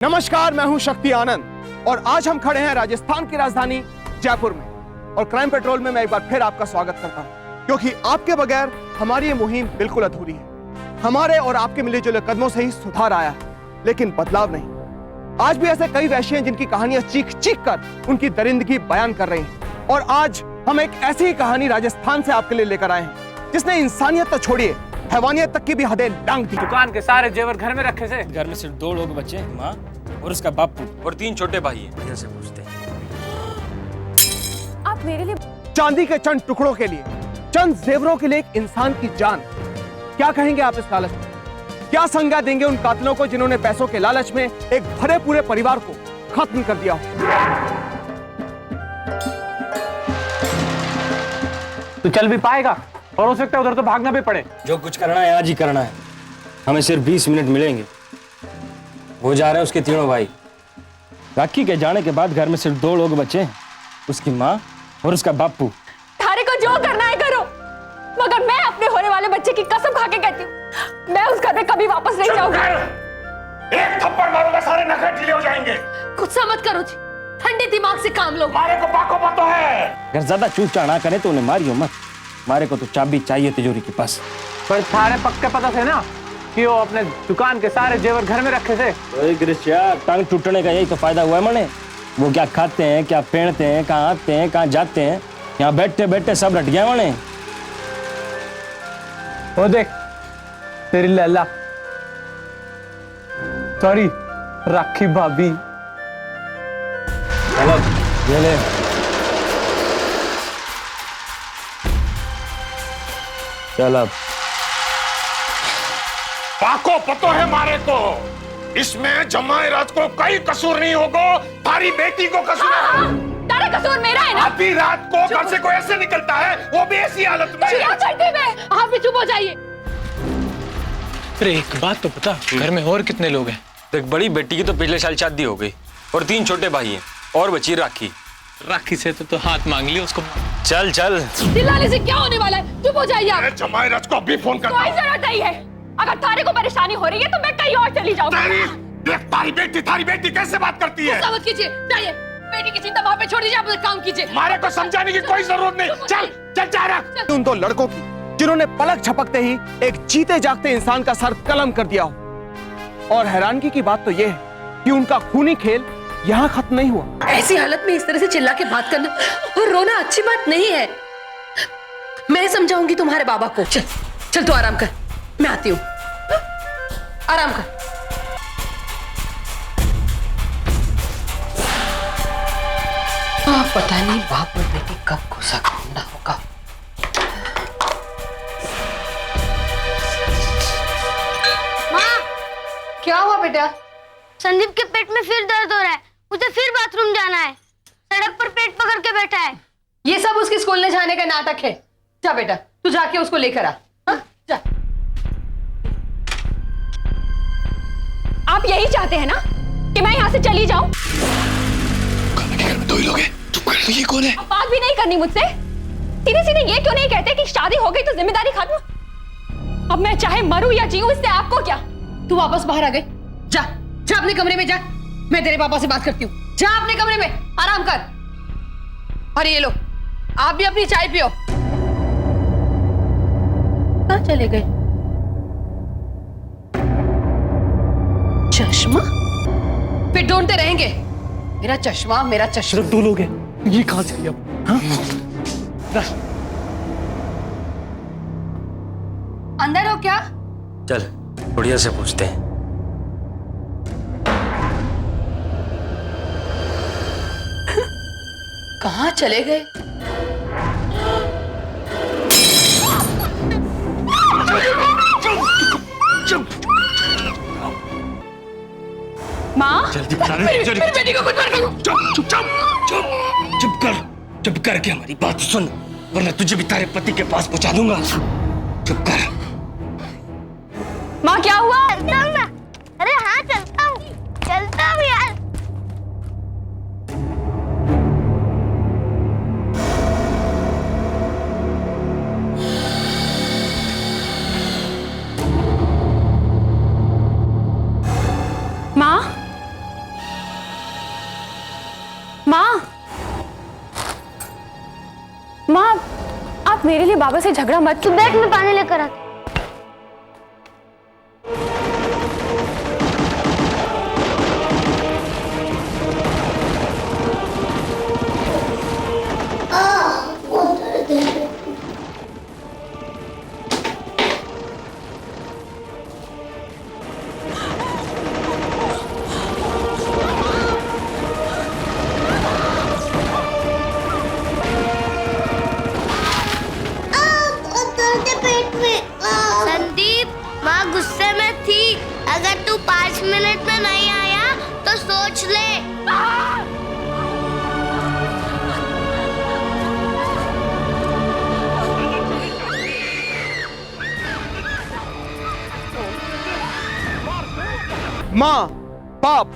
नमस्कार, मैं हूं शक्ति आनंद और आज हम खड़े हैं राजस्थान की राजधानी जयपुर में और क्राइम पेट्रोल में मैं एक बार फिर आपका स्वागत करता हूं क्योंकि आपके बगैर हमारी ये मुहिम बिल्कुल अधूरी है। हमारे और आपके मिले जुले कदमों से ही सुधार आया है, लेकिन बदलाव नहीं। आज भी ऐसे कई वैश्य हैं जिनकी कहानियां चीख चीख कर उनकी दरिंदगी बयान कर रही हैं और आज हम एक ऐसी ही कहानी राजस्थान से आपके लिए लेकर आए हैं जिसने इंसानियत तो छोड़िए, हैवानियत तक की भी हदें लांघ दी। दुकान के सारे जेवर घर में रखे थे। घर में सिर्फ 2 लोग बचे हैं, माँ और उसका बापू और 3 छोटे भाई हैं। भैया से पूछते हैं। आप मेरे लिए चांदी के चंद टुकड़ों के लिए, चंद जेवरों के लिए एक इंसान की जान, क्या कहेंगे आप इस लालच में? क्या संज्ञा देंगे उन कातिलों को जिन्होंने पैसों के लालच में एक भरे पूरे परिवार को खत्म कर दिया? तू चल भी पाएगा और हो सकता है उधर तो भागना भी पड़े। जो कुछ करना है आज ही करना है। हमें सिर्फ 20 मिनट मिलेंगे। वो जा रहे हैं उसके तीनों भाई। राखी के जाने के बाद घर में सिर्फ 2 लोग बचे हैं, उसकी माँ और उसका बापू। थारे को जो करना है करो, मगर मैं अपने होने वाले बच्चे की कसम खा के कहती हूँ, मैं उस घर में कभी वापस नहीं जाऊंगी। एक थप्पड़ मारूंगा, सारे नखरे ढीले हो जाएंगे। गुस्सा मत करो जी, ठंडे दिमाग से काम लो। मारे को पाको पातो है। अगर ज्यादा चूचा ना करे तो उन्हें मारियो मत। मारे को तो चाबी चाहिए तिजोरी के पास। पर थारे पक्का पता थे ना कि वो अपने दुकान के सारे जेवर घर में रखे थे। टांग टूटने का यही तो फायदा हुआ है मने। वो क्या खाते हैं, क्या पहनते हैं, कहाँ आते हैं, कहाँ जाते हैं, यहाँ बैठे बैठे सब रट गया मने। वो देख तेरी लैला, सॉरी राखी भाभी। ये ले। चल अब पाको पतो है मारे को। इसमें जमाई रात को कोई कसूर नहीं होगा, थारी बेटी को कसूर है। तारा कसूर मेरा है ना। आधी रात को घर से कोई ऐसे निकलता है, वो भी ऐसी हालत में। आप भी चुप हो जाइए। अरे एक बात तो पता, घर में और कितने लोग हैं? देख, बड़ी बेटी की तो पिछले साल शादी हो गई और 3 छोटे भाई हैं और बची राखी। राखी से तो हाथ मांग लिया उसको। चल चल। चिल्लाने से क्या होने वाला है? चुप हो जाइए आप। जमाई रात को अभी फोन करता कोई जरूरत नहीं है। अगर थारे को परेशानी हो रही है तो मैं कहीं और चली जाऊंगी। देख तारी बेटी कैसे बात करती है। गुस्सा मत कीजिए, जाइए। बेटी की चिंता वहां पे छोड़ दीजिए, अपना काम कीजिए। मारे को समझाने की कोई जरूरत नहीं। चल चल जा रहा। उन 2 लड़कों की जिन्होंने पलक झपकते ही एक जीते जागते इंसान का सर कलम कर दिया हो। और हैरानगी की बात तो यह है कि उनका खूनी खेल यहाँ खत्म नहीं हुआ। ऐसी हालत में इस तरह से चिल्ला के बात करना और रोना अच्छी बात नहीं है। मैं समझाऊंगी तुम्हारे बाबा को। चल चल तू आराम कर, मैं आती हूँ। आराम कर। पता नहीं बाप और बेटी कब गुस्सा करना होगा। माँ, क्या हुआ बेटा? संदीप के पेट में फिर दर्द हो रहा है, उसे फिर बाथरूम जाना है। सड़क पर पेट पकड़ के बैठा है। ये सब उसके स्कूल में जाने का नाटक है। जा बेटा, तू जाके उसको लेकर आ। हाँ? जा। आप यही चाहते हैं ना कि मैं यहाँ से चली जाऊं? घर में 2 ही लोग हैं। चुप कर, ये कौन है? अब बात भी नहीं करनी मुझसे। सीधे सीधे ये क्यों नहीं कहते कि शादी हो गई तो जिम्मेदारी खत्म? अब मैं चाहे मरूं या जीऊं, इससे आपको क्या? तू वापस बाहर आ गई। जा जा अपने कमरे में जा। मैं तेरे पापा से बात करती हूँ। जा अपने कमरे में, आराम कर। और ये लो, आप भी अपनी चाय पियो। कहाँ चले गए? चश्मा फिर ढूंढते रहेंगे। मेरा चश्मा, मेरा चश्मा। सिर्फ 2 लोग हैं, ये कहाँ से आई अब? हाँ? अंदर हो क्या? चल बुढ़िया से पूछते हैं। कहाँ चले गए? माँ, जल्दी बता रहे। मेरी बेटी को कुछ मत करो। चुप कर के हमारी बात सुन, वरना तुझे भी तारे पति के पास पहुंचा दूंगा। चुप कर। माँ क्या हुआ? चलता हूँ मैं। अरे हाँ चलता हूँ यार। माँ, आप मेरे लिए बाबा से झगड़ा मत। तू बैठ, मैं पानी लेकर आती। संदीप, माँ गुस्से में थी। अगर तू 5 मिनट में नहीं आया तो सोच ले। माँ, बाप,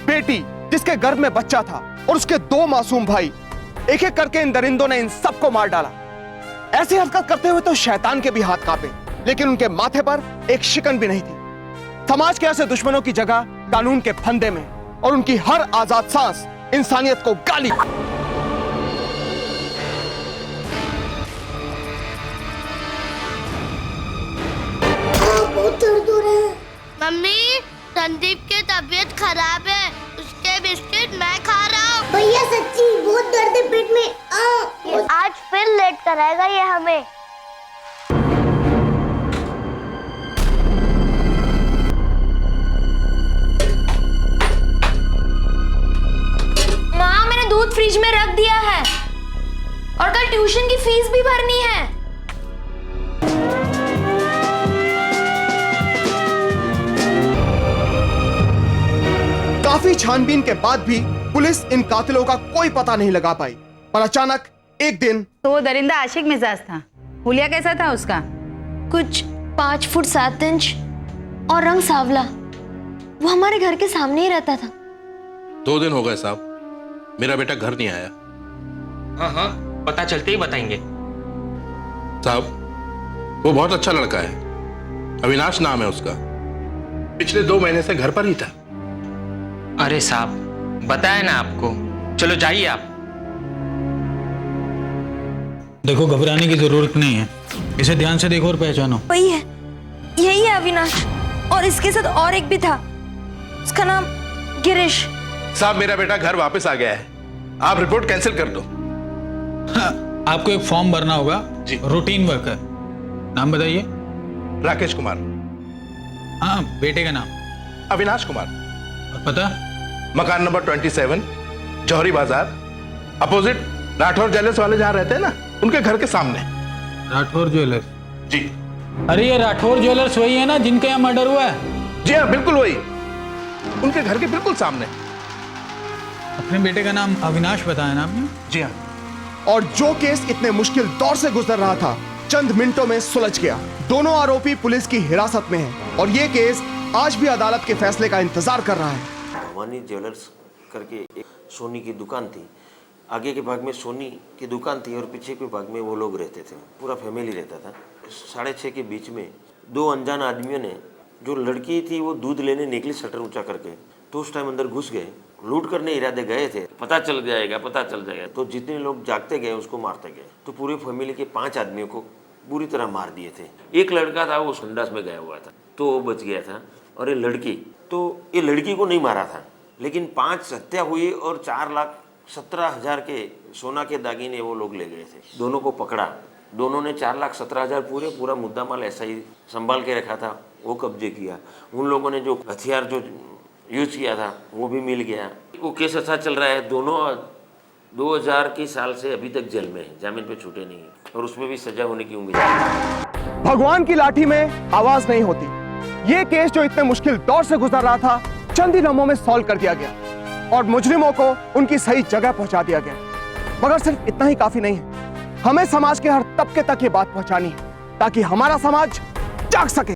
बेटी जिसके गर्भ में बच्चा था और उसके 2 मासूम भाई, एक एक करके इन दरिंदों ने इन सबको मार डाला। ऐसी हरकत करते हुए तो शैतान के भी हाथ कांपे, लेकिन उनके माथे पर एक शिकन भी नहीं थी। समाज के ऐसे दुश्मनों की जगह कानून के फंदे में और उनकी हर आजाद सांस इंसानियत को गाली। बहुत दर्द हो रहा है। मम्मी, संदीप की तबीयत खराब है, उसके बिस्किट मैं खा रहा हूँ। भैया सच्ची बहुत दर्द है पेट में। आज फिर लेट कराएगा ये हमें। माँ, मैंने दूध फ्रिज में रख दिया है और कल ट्यूशन की फीस भी भरनी है। काफी छानबीन के बाद भी पुलिस इन कातिलों का कोई पता नहीं लगा पाई, पर अचानक एक दिन तो वो दरिंदा आशिक मिजाज था। हुलिया कैसा था उसका? कुछ 5 फुट 7 इंच और रंग सावला। वो हमारे घर के सामने ही रहता था। 2 दिन हो गए साहब, मेरा बेटा घर नहीं आया। हाँ हाँ, पता चलते ही बताएंगे। साहब, वो बहुत अच्छा लड़का है, अविनाश नाम है उसका। पिछले 2 महीने से घर पर ही था। अरे साहब, बताया ना आपको। चलो जाइए आप। देखो, घबराने की जरूरत नहीं है, इसे ध्यान से देखो और पहचानो। वही है, यही है अविनाश, और इसके साथ और एक भी था, उसका नाम गिरीश। साहब, मेरा बेटा घर वापस आ गया है, आप रिपोर्ट कैंसिल कर दो। हाँ, आपको एक फॉर्म भरना होगा जी। रूटीन वर्क है। नाम बताइए। राकेश कुमार। हाँ, बेटे का नाम? अविनाश कुमार। और पता? मकान नंबर 27, जौहरी बाजार, अपोजिट राठौर ज्वेलर्स वाले जहाँ रहते हैं ना, उनके घर के सामने। राठौर ज्वेलर्स? जी। अरे ये राठौर ज्वेलर्स वही है ना जिनके यहाँ मर्डर हुआ है? जी हाँ, बिल्कुल वही, उनके घर के बिल्कुल सामने। अपने बेटे का नाम अविनाश बताया ना आपने? जी हाँ। और जो केस इतने मुश्किल दौर से गुजर रहा था, चंद मिनटों में सुलझ गया। दोनों आरोपी पुलिस की हिरासत में हैं और ये केस आज भी अदालत के फैसले का इंतजार कर रहा है। भवानी ज्वेलर्स करके एक सोनी की दुकान थी। आगे के भाग में सोनी की दुकान थी और पीछे के भाग में वो लोग रहते थे, पूरा फैमिली रहता था। 6:30 के बीच में 2 अनजान आदमियों ने, जो लड़की थी वो दूध लेने निकली शटर ऊंचा करके, तो उस टाइम अंदर घुस गए, लूट करने इरादे गए थे। पता चल जाएगा, तो जितने लोग जागते गए उसको मारते गए। तो पूरे फैमिली के 5 आदमियों को बुरी तरह मार दिए थे। एक लड़का था, वो संडास में गया हुआ था, तो वो बच गया था। और ये लड़की को नहीं मारा था, लेकिन 5 हत्या हुई और 4,17,000 के सोना के दागिने वो लोग ले गए थे। दोनों को पकड़ा, दोनों ने 4,17,000 पूरा मुद्दा माल ऐसा ही संभाल के रखा था, वो कब्जे किया। उन लोगों ने जो हथियार जो यूज किया था वो भी मिल गया। वो केस अच्छा चल रहा है। दोनों 2000 की साल से अभी तक जेल में है, जामीन पे छूटे नहीं है और उसमें भी सजा होने की उम्मीद है। भगवान की लाठी में आवाज नहीं होती। ये केस जो इतने मुश्किल दौर से गुजर रहा था, चंद ही लम्हों में सॉल्व कर दिया गया और मुजरिमों को उनकी सही जगह पहुंचा दिया गया। मगर सिर्फ इतना ही काफी नहीं है, हमें समाज के हर तबके तक ये बात पहुंचानी है ताकि हमारा समाज जाग सके।